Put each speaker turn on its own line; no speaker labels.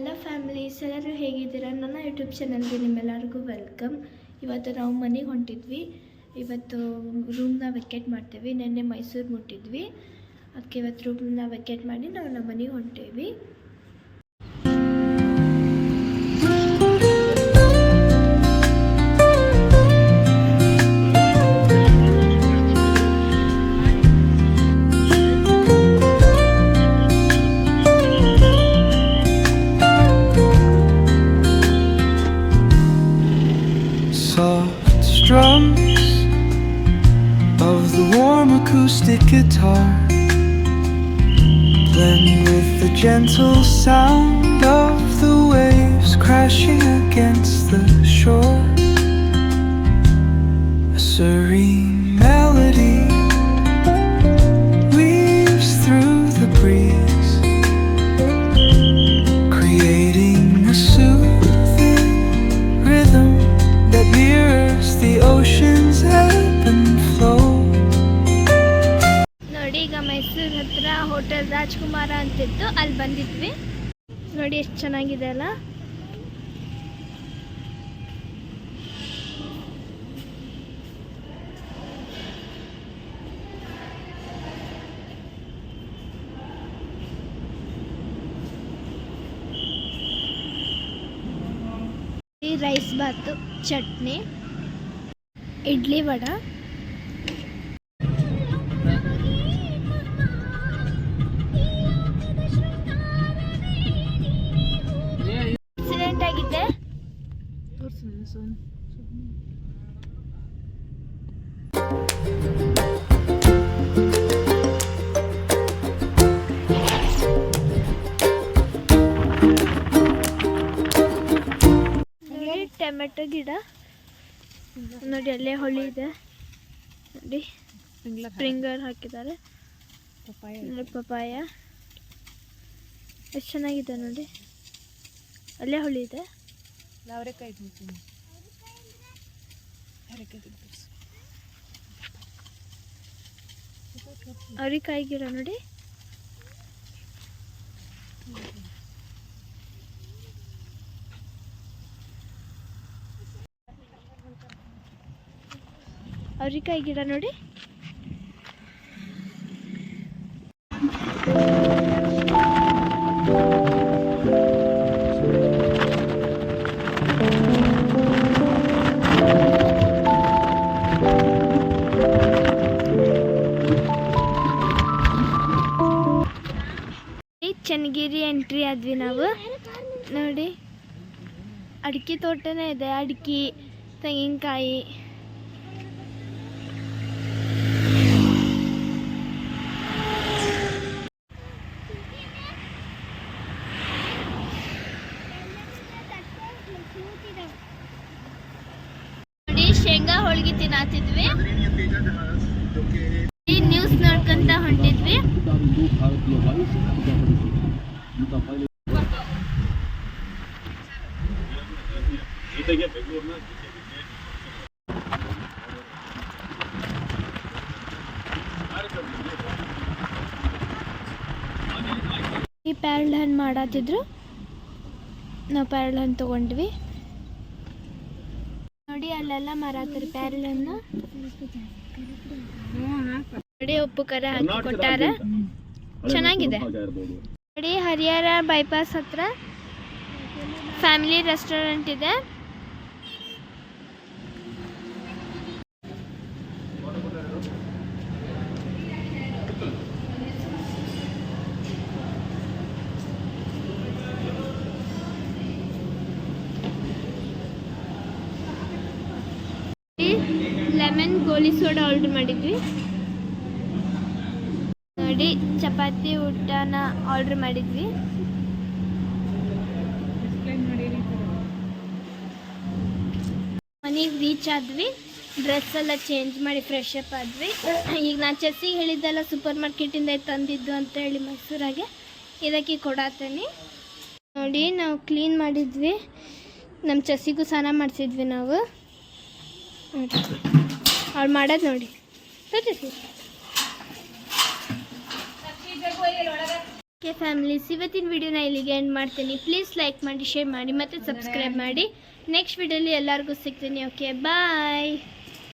ಎಲ್ಲ ಫ್ಯಾಮಿಲೀಸ್ ಎಲ್ಲರೂ ಹೇಗಿದ್ದೀರಾ? ನನ್ನ ಯೂಟ್ಯೂಬ್ ಚಾನಲ್ಗೆ ನಿಮ್ಮೆಲ್ಲರಿಗೂ ವೆಲ್ಕಮ್. ಇವತ್ತು ನಾವು ಮನೆಗೆ ಹೊಂಟಿದ್ವಿ. ಇವತ್ತು ರೂಮ್ನ ವೆಕೇಟ್ ಮಾಡ್ತೀವಿ. ನೆನ್ನೆ ಮೈಸೂರು ಮುಟ್ಟಿದ್ವಿ, ಅದಕ್ಕೆ ಇವತ್ತು ರೂಮ್ನ ವೆಕೇಟ್ ಮಾಡಿ ನಾವು ನಮ್ಮ ಮನೆಗೆ ಹೊಂಟೇವಿ.
Soft strums of the warm acoustic guitar blend with the gentle sound of the waves crashing against the shore. A serene melody weaves through the breeze, creating a soothing rhythm that mirrors the ocean's ebb and flow.
ನೋಡಿ, ಈಗ ಮೈಸೂರು ಹತ್ರ hotel Rajkumar ಅಂತಿತ್ತು, ಅಲ್ಲಿ ಬಂದಿದ್ವಿ. ನೋಡಿ ಎಷ್ಟು ಚೆನ್ನಾಗಿದೆ ಅಲ್ಲ. ರೈಸ್ ಬಾತು, ಚಟ್ನಿ, ಇಡ್ಲಿ ವಡ. ಆಕ್ಸಿಡೆಂಟ್ ಆಗಿದೆ. ಟೊಮೆಟೊ ಗಿಡ ನೋಡಿ, ಅಲ್ಲೇ ಹೊಳಿ ಇದೆ ನೋಡಿ. ಸ್ಪ್ರಿಂಗರ್ ಹಾಕಿದ್ದಾರೆ. ಪಪಾಯ ಎಷ್ಟು ಚೆನ್ನಾಗಿದೆ ನೋಡಿ, ಅಲ್ಲೇ ಹೊಳಿ ಇದೆ. ಅವರೆಕಾಯಿ ಗಿಡ ನೋಡಿ. ಅವರೆಕಾಯಿ ಗಿಡ ನೋಡಿ. ಚನ್ನಗಿರಿ ಎಂಟ್ರಿ ಆದ್ವಿ ನಾವು. ನೋಡಿ, ಅಡಿಕೆ ತೋಟನೇ ಇದೆ. ಅಡಿಕೆ, ತೆಂಗಿನಕಾಯಿ. ನೋಡಿ, ಶೇಂಗಾ ಹೋಳಿಗೆ ತಿನ್ನತ್ತಿದ್ವಿ. ನ್ಯೂಸ್ ನೋಡ್ಕೊಂತ ಹೊಂಟಿದ್ವಿ. ಈ ಪ್ಯಾರಲ್ ಹಣ್ಣು ಮಾಡತ್ತಿದ್ರು, ನಾವು ಪ್ಯಾರಲ್ ಹಣ್ಣು ತಗೊಂಡ್ವಿ. ನೋಡಿ, ಅಲ್ಲೆಲ್ಲ ಮಾರಾತಾರೆ ಪ್ಯಾರಲ್ ಹಣ್ಣು. ನೋಡಿ, ಉಪ್ಪು ಖಾರ ಹಾಕಿ ಕೊಟ್ಟಾರ, ಚೆನ್ನಾಗಿದೆ. ನೋಡಿ, ಹರಿಹರ ಬೈಪಾಸ್ ಹತ್ರ ಫ್ಯಾಮಿಲಿ ರೆಸ್ಟೋರೆಂಟ್ ಇದೆ. ಲೆಮನ್ ಗೋಲಿ ಸೋಡಾ ಆರ್ಡರ್ ಮಾಡಿದ್ವಿ. ನೋಡಿ, ಚಪಾತಿ ಊಟನ ಆರ್ಡರ್ ಮಾಡಿದ್ವಿ. ಮನೆಗೆ ರೀಚ್ ಆದ್ವಿ. ಡ್ರೆಸ್ ಎಲ್ಲ ಚೇಂಜ್ ಮಾಡಿ ಫ್ರೆಶ್ ಅಪ್ ಆದ್ವಿ. ಈಗ ನಾನು ಚೆಸ್ಸಿಗೆ ಹೇಳಿದ್ದೆಲ್ಲ ಸೂಪರ್ ಮಾರ್ಕೆಟಿಂದ ತಂದಿದ್ದು ಅಂತ ಹೇಳಿ ಮೈಸೂರಾಗೆ ಇದಕ್ಕೆ ಕೊಡಾತೀನಿ. ನೋಡಿ, ನಾವು ಕ್ಲೀನ್ ಮಾಡಿದ್ವಿ. ನಮ್ಮ ಚೆಸ್ಸಿಗೂ ಸ್ನಾನ ಮಾಡಿಸಿದ್ವಿ ನಾವು. ಅವ್ರು ಮಾಡೋದು ನೋಡಿ. ಓಕೆ ಫ್ಯಾಮಿಲೀಸ್, ಇವತ್ತಿನ ವಿಡಿಯೋನ ಇಲ್ಲಿಗೆ ಎಂಡ್ ಮಾಡ್ತೀನಿ. ಪ್ಲೀಸ್ ಲೈಕ್ ಮಾಡಿ, ಶೇರ್ ಮಾಡಿ ಮತ್ತು ಸಬ್ಸ್ಕ್ರೈಬ್ ಮಾಡಿ. ನೆಕ್ಸ್ಟ್ ವಿಡಿಯೋಲಿ ಎಲ್ಲರಿಗೂ ಸಿಗ್ತೀನಿ. ಓಕೆ, ಬಾಯ್.